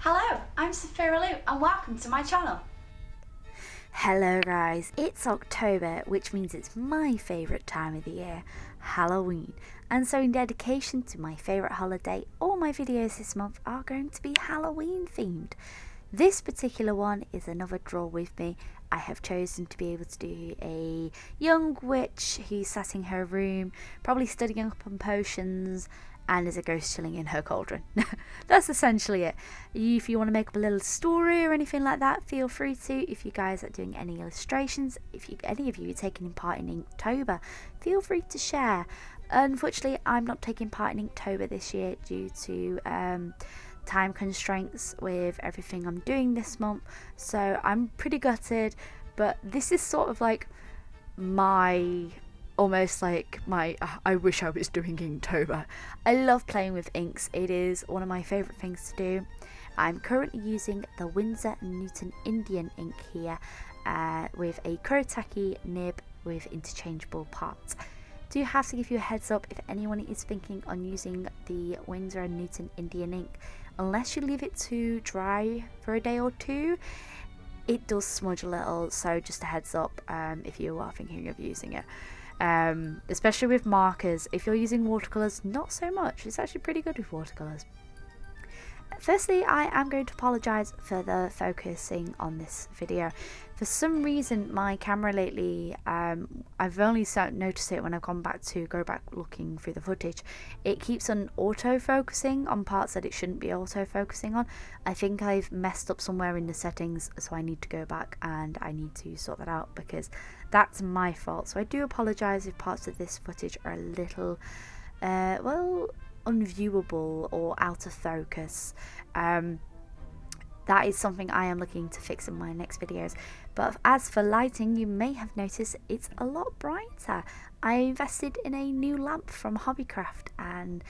Hello, I'm Sophia Lou and welcome to my channel. Hello guys, it's October, which means it's my favourite time of the year, Halloween. And so in dedication to my favourite holiday, all my videos this month are going to be Halloween themed. This particular one is another draw with me. I have chosen to be able to do a young witch who's sat in her room, probably studying up on potions, and there's a ghost chilling in her cauldron. That's essentially it. If you want to make up a little story or anything like that, feel free to. If you guys are doing any illustrations, if any of you are taking part in Inktober, feel free to share. Unfortunately, I'm not taking part in Inktober this year due to time constraints with everything I'm doing this month, so I'm pretty gutted, but this is sort of like my I wish I was doing Inktober. I love playing with inks. It is one of my favourite things to do. I'm currently using the Windsor and Newton Indian ink here with a kuretake nib with interchangeable parts. Do have to give you a heads up if anyone is thinking on using the Windsor and Newton Indian ink, unless you leave it to dry for a day or two, it does smudge a little, so just a heads up if you are thinking of using it. Especially with markers. If you're using watercolours, not so much. It's actually pretty good with watercolours. Firstly, I am going to apologise for the focusing on this video. For some reason, my camera lately, I've only noticed it when I've go back looking through the footage. It keeps on auto-focusing on parts that it shouldn't be auto-focusing on. I think I've messed up somewhere in the settings, so I need to go back and I need to sort that out because that's my fault. So I do apologise if parts of this footage are a little, unviewable or out of focus. That is something I am looking to fix in my next videos. But as for lighting, you may have noticed it's a lot brighter. I invested in a new lamp from Hobbycraft and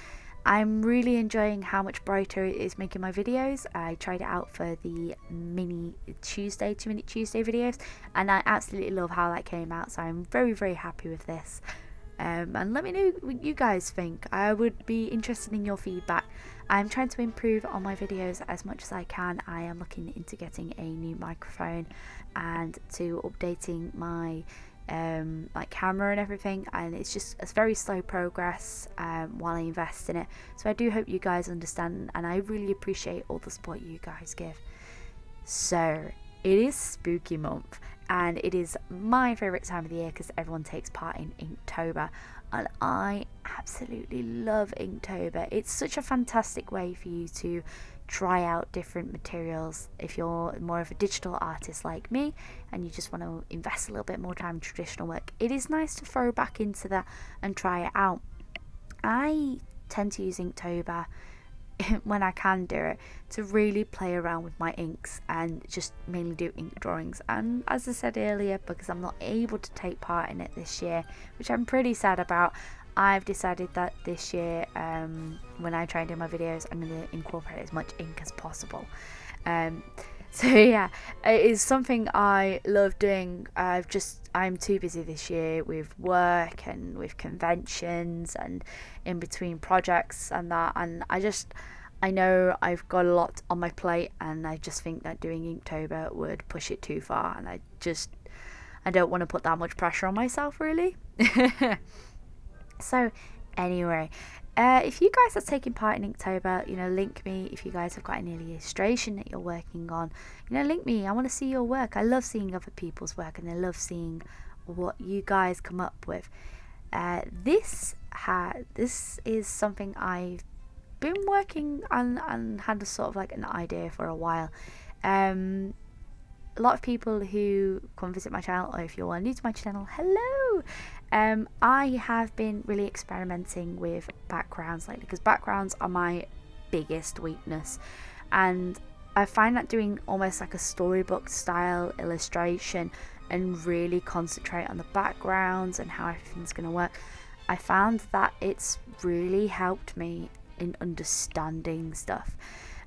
I'm really enjoying how much brighter it is making my videos. I tried it out for the mini Tuesday, 2-minute Tuesday videos, and I absolutely love how that came out, so I'm very, very happy with this. And let me know what you guys think. I would be interested in your feedback. I'm trying to improve on my videos as much as I can. I am looking into getting a new microphone and to updating my camera and everything, and it's very slow progress while I invest in it. So I do hope you guys understand, and I really appreciate all the support you guys give. So it is spooky month, and it is my favourite time of the year because everyone takes part in Inktober, and I absolutely love Inktober. It's such a fantastic way for you to try out different materials if you're more of a digital artist like me and you just want to invest a little bit more time in traditional work. It is nice to throw back into that and try it out. I tend to use Inktober when I can do it to really play around with my inks and just mainly do ink drawings. And as I said earlier, because I'm not able to take part in it this year, which I'm pretty sad about, I've decided that this year when I try and do my videos, I'm going to incorporate as much ink as possible. So yeah, it is something I love doing. I'm too busy this year with work and with conventions and in between projects and that, and I know I've got a lot on my plate, and I just think that doing Inktober would push it too far, and I don't want to put that much pressure on myself, really. So anyway, if you guys are taking part in Inktober, link me. If you guys have got any illustration that you're working on, link me. I want to see your work. I love seeing other people's work, and I love seeing what you guys come up with. This is something I've been working on and had a sort of like an idea for a while. A lot of people who come visit my channel, or if you're new to my channel, hello. I have been really experimenting with backgrounds lately because backgrounds are my biggest weakness, and I find that doing almost like a storybook style illustration and really concentrate on the backgrounds and how everything's going to work, I found that it's really helped me in understanding stuff.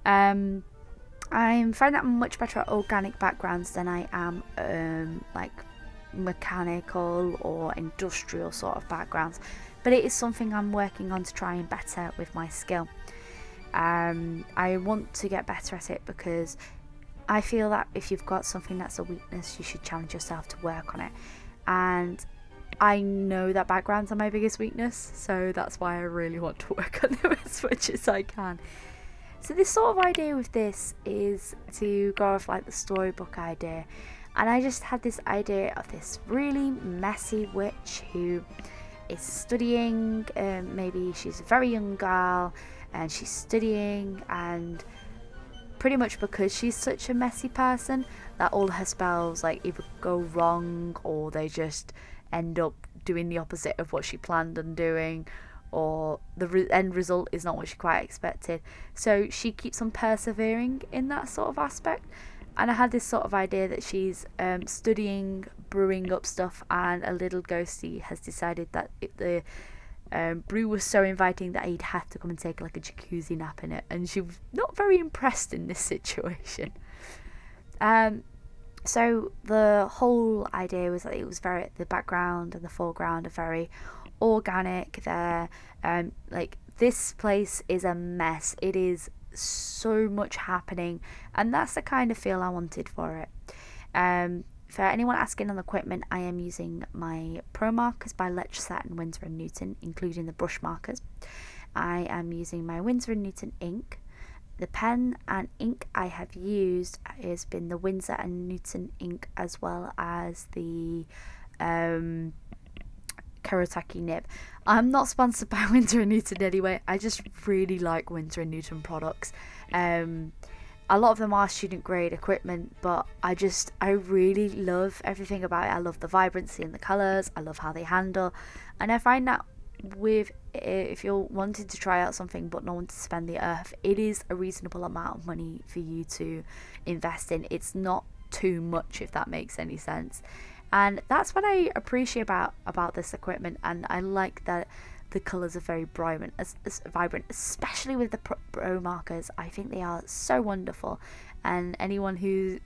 I find that I'm much better at organic backgrounds than I am like mechanical or industrial sort of backgrounds, but it is something I'm working on to try and better with my skill. I want to get better at it because I feel that if you've got something that's a weakness, you should challenge yourself to work on it. And I know that backgrounds are my biggest weakness, so that's why I really want to work on them as much as I can. So this sort of idea with this is to go off like the storybook idea, and I just had this idea of this really messy witch who is studying. Maybe she's a very young girl and she's studying, and pretty much because she's such a messy person that all her spells like either go wrong or they just end up doing the opposite of what she planned on doing, or the end result is not what she quite expected. So she keeps on persevering in that sort of aspect. And I had this sort of idea that she's studying, brewing up stuff, and a little ghostie has decided that the Brew was so inviting that he'd have to come and take like a jacuzzi nap in it, and she was not very impressed in this situation. So the whole idea was that it was the background and the foreground are very organic. There, like this place is a mess. It is so much happening, and that's the kind of feel I wanted for it. For anyone asking on the equipment, I am using my promarkers by Letraset and Windsor and Newton, including the brush markers. I am using my Windsor and Newton ink. The pen and ink I have used has been the Windsor and Newton ink, as well as the kuretake nib. I'm not sponsored by Windsor and Newton anyway. I just really like Windsor and Newton products. A lot of them are student grade equipment, but I really love everything about it. I love the vibrancy and the colours. I love how they handle, and I find that if you're wanting to try out something but not want to spend the earth, it is a reasonable amount of money for you to invest in. It's not too much, if that makes any sense. And that's what I appreciate about this equipment, and I like that the colours are very vibrant, especially with the Pro markers. I think they are so wonderful, and anyone who,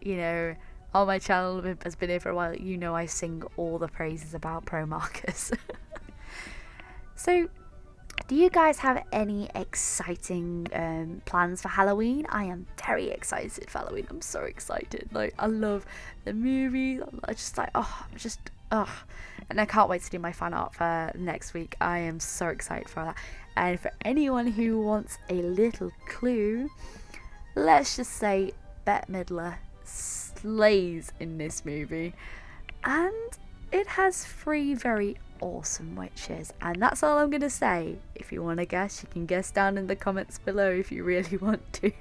on my channel has been here for a while, I sing all the praises about Pro markers. So, do you guys have any exciting plans for Halloween? I am very excited for Halloween. I'm so excited. Like, I love the movie. I just like, and I can't wait to do my fan art for next week. I am so excited for that. And for anyone who wants a little clue, let's just say Bette Midler slays in this movie, and it has 3 very awesome witches, and that's all I'm gonna say. If you want to guess, you can guess down in the comments below if you really want to.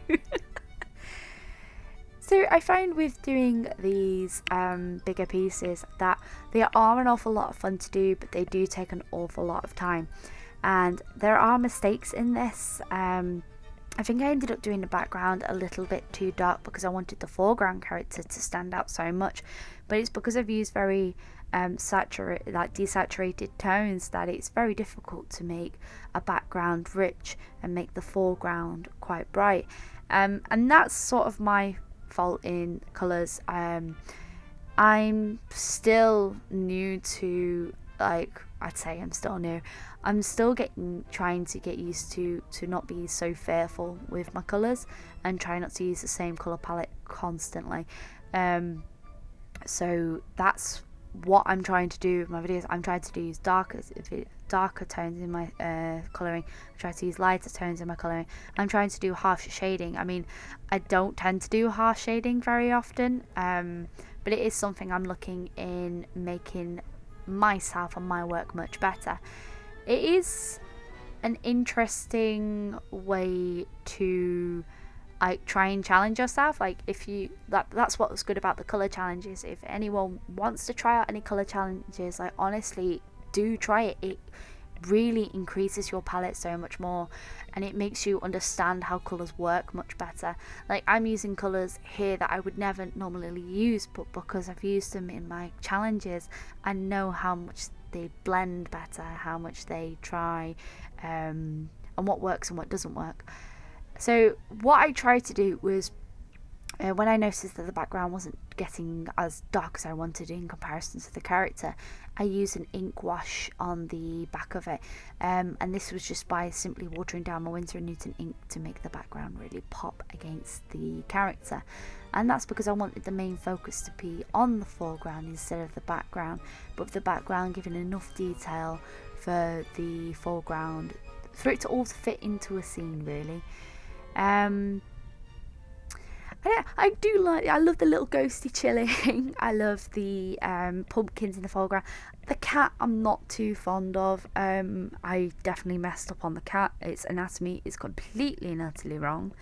So I find with doing these bigger pieces that they are an awful lot of fun to do, but they do take an awful lot of time, and there are mistakes in this. I think I ended up doing the background a little bit too dark because I wanted the foreground character to stand out so much, but it's because I've used very desaturated tones that it's very difficult to make a background rich and make the foreground quite bright, and that's sort of my fault in colours. I'm still new to, I'd say I'm still new. I'm still trying to get used to not be so fearful with my colours and try not to use the same colour palette constantly. So that's what I'm trying to do with my videos. I'm trying to use darker tones in my colouring. I try to use lighter tones in my colouring. I'm trying to do harsh shading. I mean, I don't tend to do harsh shading very often, but it is something I'm looking in making myself and my work much better. It is an interesting way to try and challenge yourself. That's what's good about the colour challenges. If anyone wants to try out any colour challenges, honestly do try it. It really increases your palette so much more, and it makes you understand how colours work much better. I'm using colours here that I would never normally use, but because I've used them in my challenges, I know how much they blend better, how much they try, and what works and what doesn't work. So what I tried to do was when I noticed that the background wasn't getting as dark as I wanted in comparison to the character, I used an ink wash on the back of it, and this was just by simply watering down my Windsor and Newton ink to make the background really pop against the character. And that's because I wanted the main focus to be on the foreground instead of the background, but the background giving enough detail for the foreground, for it to all fit into a scene really. I love the little ghosty chilling. I love the pumpkins in the foreground. The cat I'm not too fond of. I definitely messed up on the cat. Its anatomy is completely and utterly wrong.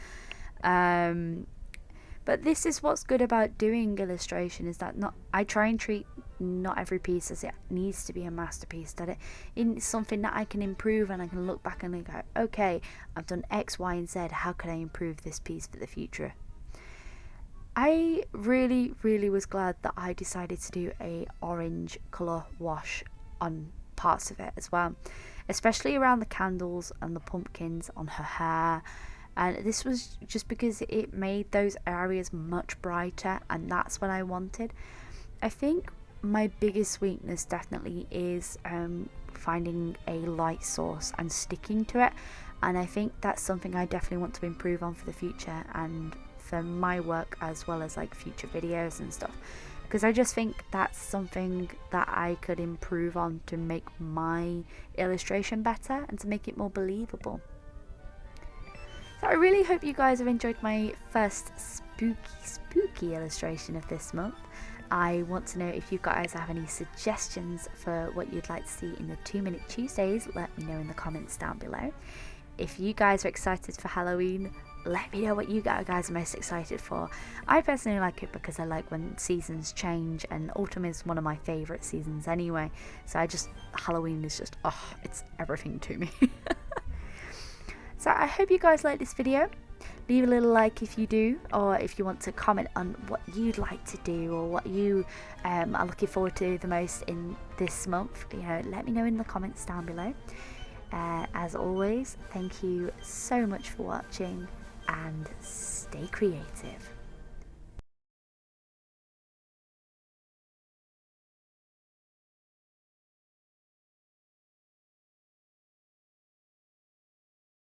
But this is what's good about doing illustration, is that I try and treat not every piece as it needs to be a masterpiece, that it's something that I can improve, and I can look back and go, okay, I've done X, Y and Z, how can I improve this piece for the future? I really was glad that I decided to do a orange colour wash on parts of it as well, especially around the candles and the pumpkins on her hair. And this was just because it made those areas much brighter, and that's what I wanted. I think my biggest weakness definitely is finding a light source and sticking to it, and I think that's something I definitely want to improve on for the future and for my work, as well as like future videos and stuff, because I just think that's something that I could improve on to make my illustration better and to make it more believable. So I really hope you guys have enjoyed my first spooky illustration of this month. I want to know if you guys have any suggestions for what you'd like to see in the 2-Minute Tuesdays. Let me know in the comments down below. If you guys are excited for Halloween, let me know what you guys are most excited for. I personally like it because I like when seasons change, and autumn is one of my favourite seasons anyway. So Halloween is just, it's everything to me. So I hope you guys like this video. Leave a little like if you do, or if you want to comment on what you'd like to do, or what you are looking forward to the most in this month. Let me know in the comments down below. As always, thank you so much for watching, and stay creative.